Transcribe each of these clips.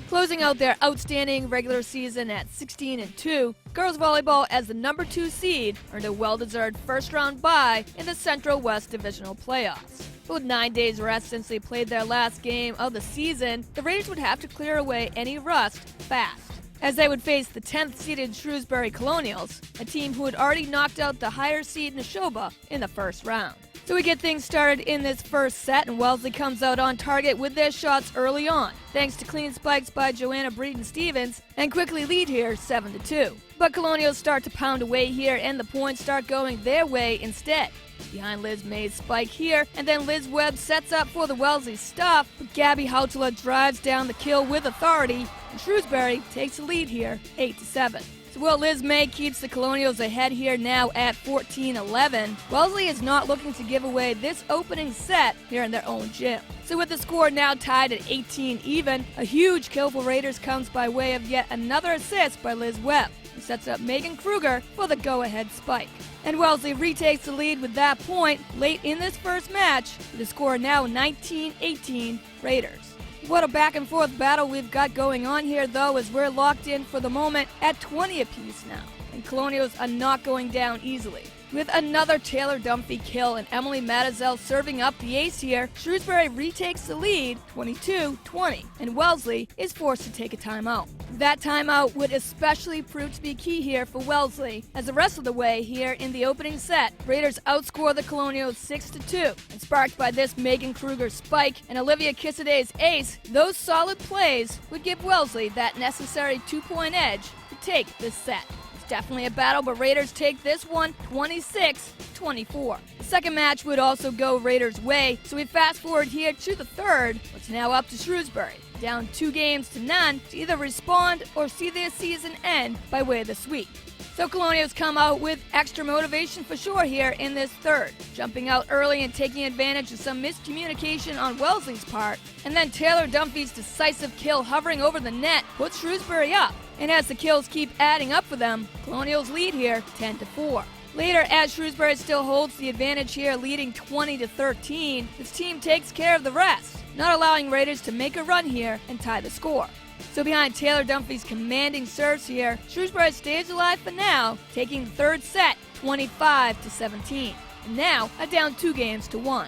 Closing out their outstanding regular season at 16-2, girls volleyball as the number 2 seed earned a well-deserved first-round bye in the Central West Divisional Playoffs. With 9 days rest since they played their last game of the season, the Raiders would have to clear away any rust fast, as they would face the 10th-seeded Shrewsbury Colonials, a team who had already knocked out the higher seed Neshoba in the first round. So we get things started in this first set, and Wellesley comes out on target with their shots early on, thanks to clean spikes by Joanna Breeden-Stevens, and quickly lead here 7-2. But Colonials start to pound away here, and the points start going their way instead. Behind Liz May's spike here, and then Liz Webb sets up for the Wellesley stuff, but Gabby Hautala drives down the kill with authority, and Shrewsbury takes the lead here 8-7. Well, Liz May keeps the Colonials ahead here now at 14-11. Wellesley is not looking to give away this opening set here in their own gym. So with the score now tied at 18 even, a huge kill for Raiders comes by way of yet another assist by Liz Webb, who sets up Megan Kruger for the go-ahead spike. And Wellesley retakes the lead with that point late in this first match, with the score now 19-18 Raiders. What a back-and-forth battle we've got going on here, though, as we're locked in for the moment at 20 apiece now. And Colonials are not going down easily. With another Taylor Dunphy kill and Emily Matazel serving up the ace here, Shrewsbury retakes the lead 22-20, and Wellesley is forced to take a timeout. That timeout would especially prove to be key here for Wellesley, as the rest of the way here in the opening set, Raiders outscore the Colonials 6-2, and sparked by this Megan Kruger spike and Olivia Kissaday's ace, those solid plays would give Wellesley that necessary 2-point edge to take this set. Definitely a battle, but Raiders take this one 26-24. The second match would also go Raiders' way, so we fast forward here to the third. It's now up to Shrewsbury, down 2-0 to either respond or see their season end by way of the sweep. So Colonials come out with extra motivation for sure here in this third, jumping out early and taking advantage of some miscommunication on Wellesley's part, and then Taylor Dunphy's decisive kill hovering over the net puts Shrewsbury up. And as the kills keep adding up for them, Colonials lead here 10-4. Later, as Shrewsbury still holds the advantage here, leading 20-13, this team takes care of the rest, not allowing Raiders to make a run here and tie the score. So behind Taylor Dunphy's commanding serves here, Shrewsbury stays alive for now, taking the third set 25-17. And now are down 2-1.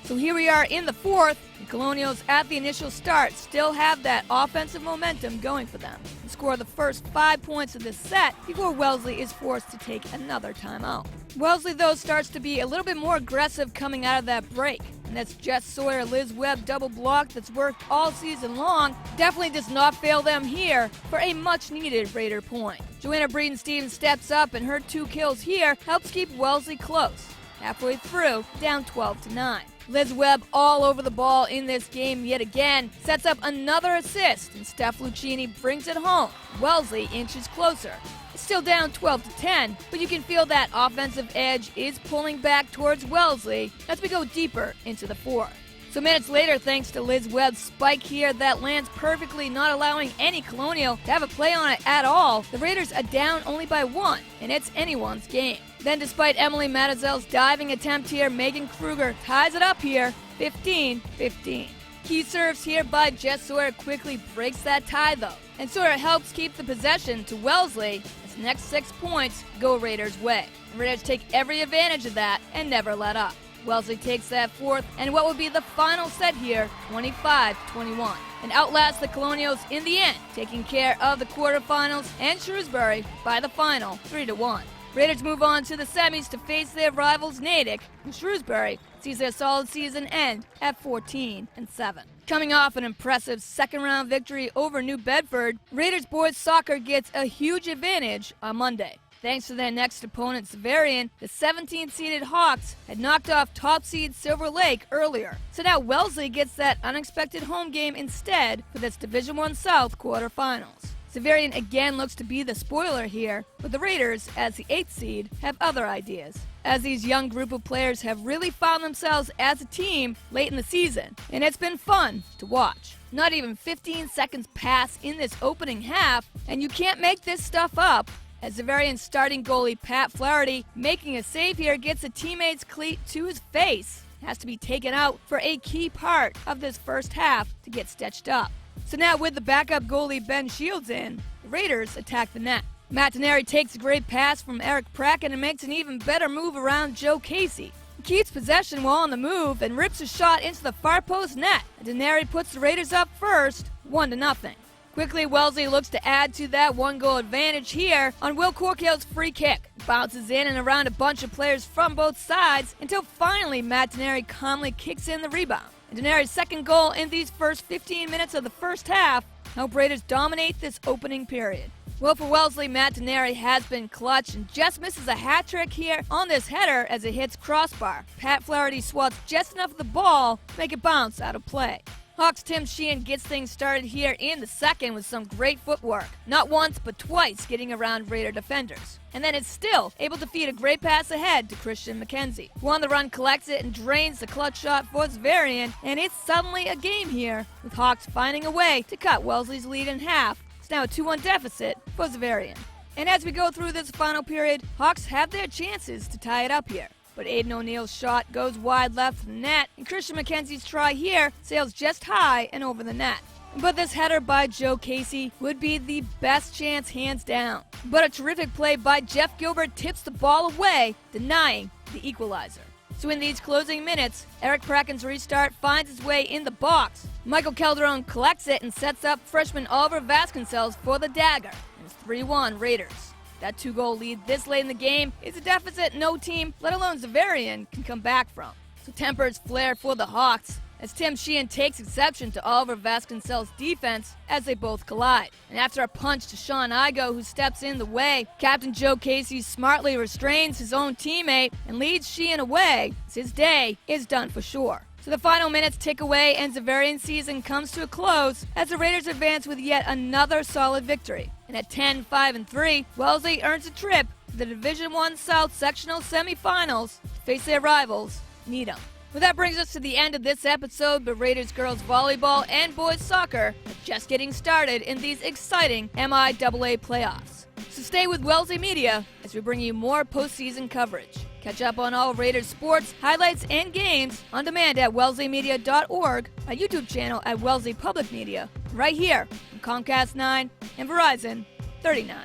So here we are in the fourth, and Colonials at the initial start still have that offensive momentum going for them, and score the first 5 points of this set before Wellesley is forced to take another timeout. Wellesley, though, starts to be a little bit more aggressive coming out of that break, and that's Jess Sawyer, Liz Webb double block that's worked all season long. Definitely does not fail them here for a much-needed Raider point. Joanna Breeden-Stevens steps up, and her 2 kills here helps keep Wellesley close. Halfway through, down 12-9. Liz Webb all over the ball in this game yet again, sets up another assist, and Steph Lucchini brings it home. Wellesley inches closer. It's still down 12-10, but you can feel that offensive edge is pulling back towards Wellesley as we go deeper into the fourth. So minutes later, thanks to Liz Webb's spike here that lands perfectly, not allowing any Colonial to have a play on it at all, the Raiders are down only by 1, and it's anyone's game. Then despite Emily Matazel's diving attempt here, Megan Kruger ties it up here, 15-15. Key serves here by Jess Sawyer quickly breaks that tie though, and Sawyer helps keep the possession to Wellesley as the next 6 points go Raiders' way. The Raiders take every advantage of that and never let up. Wellesley takes that fourth, and what would be the final set here, 25-21, and outlasts the Colonials in the end, taking care of the quarterfinals and Shrewsbury by the final 3-1. Raiders move on to the semis to face their rivals Natick, and Shrewsbury sees their solid season end at 14-7. Coming off an impressive second-round victory over New Bedford, Raiders boys soccer gets a huge advantage on Monday. Thanks to their next opponent, Xaverian, the 17th-seeded Hawks had knocked off top-seed Silver Lake earlier. So now Wellesley gets that unexpected home game instead for this Division I South quarterfinals. Xaverian again looks to be the spoiler here, but the Raiders, as the 8th seed, have other ideas, as these young group of players have really found themselves as a team late in the season, and it's been fun to watch. Not even 15 seconds pass in this opening half, and you can't make this stuff up, as Xaverian starting goalie Pat Flaherty, making a save here, gets a teammate's cleat to his face. Has to be taken out for a key part of this first half to get stitched up. So now with the backup goalie Ben Shields in, the Raiders attack the net. Matt Denary takes a great pass from Eric Pracken and makes an even better move around Joe Casey. He keeps possession while on the move and rips a shot into the far post net. Denary puts the Raiders up first, 1-0. Quickly, Wellesley looks to add to that one-goal advantage here on Will Corkill's free kick. It bounces in and around a bunch of players from both sides until finally Matt Denary calmly kicks in the rebound. And Denary's second goal in these first 15 minutes of the first half help Raiders dominate this opening period. Well, for Wellesley, Matt Denary has been clutch and just misses a hat trick here on this header as it hits crossbar. Pat Flaherty swats just enough of the ball to make it bounce out of play. Hawks' Tim Sheehan gets things started here in the second with some great footwork. Not once, but twice getting around Raider defenders. And then is still able to feed a great pass ahead to Christian McKenzie, who on the run collects it and drains the clutch shot for Xaverian, and it's suddenly a game here, with Hawks finding a way to cut Wellesley's lead in half. It's now a 2-1 deficit for Xaverian. And as we go through this final period, Hawks have their chances to tie it up here. But Aiden O'Neill's shot goes wide left of the net, and Christian McKenzie's try here sails just high and over the net. But this header by Joe Casey would be the best chance hands down. But a terrific play by Jeff Gilbert tips the ball away, denying the equalizer. So in these closing minutes, Eric Pracken's restart finds its way in the box. Michael Calderon collects it and sets up freshman Oliver Vasconcelos for the dagger. And it's 3-1 Raiders. That 2-goal lead this late in the game is a deficit no team, let alone Xaverian, can come back from. So tempers flare for the Hawks as Tim Sheehan takes exception to Oliver Vasconcelos' defense as they both collide. And after a punch to Sean Igo, who steps in the way, Captain Joe Casey smartly restrains his own teammate and leads Sheehan away as his day is done for sure. So the final minutes tick away and Xaverian season comes to a close as the Raiders advance with yet another solid victory. And at 10-5-3, Wellesley earns a trip to the Division I South Sectional Semifinals to face their rivals, Needham. Well, that brings us to the end of this episode, but Raiders girls volleyball and boys soccer are just getting started in these exciting MIAA playoffs. So stay with Wellesley Media as we bring you more postseason coverage. Catch up on all Raiders sports, highlights, and games on demand at wellesleymedia.org, our YouTube channel at Wellesley Public Media, right here on Comcast 9 and Verizon 39.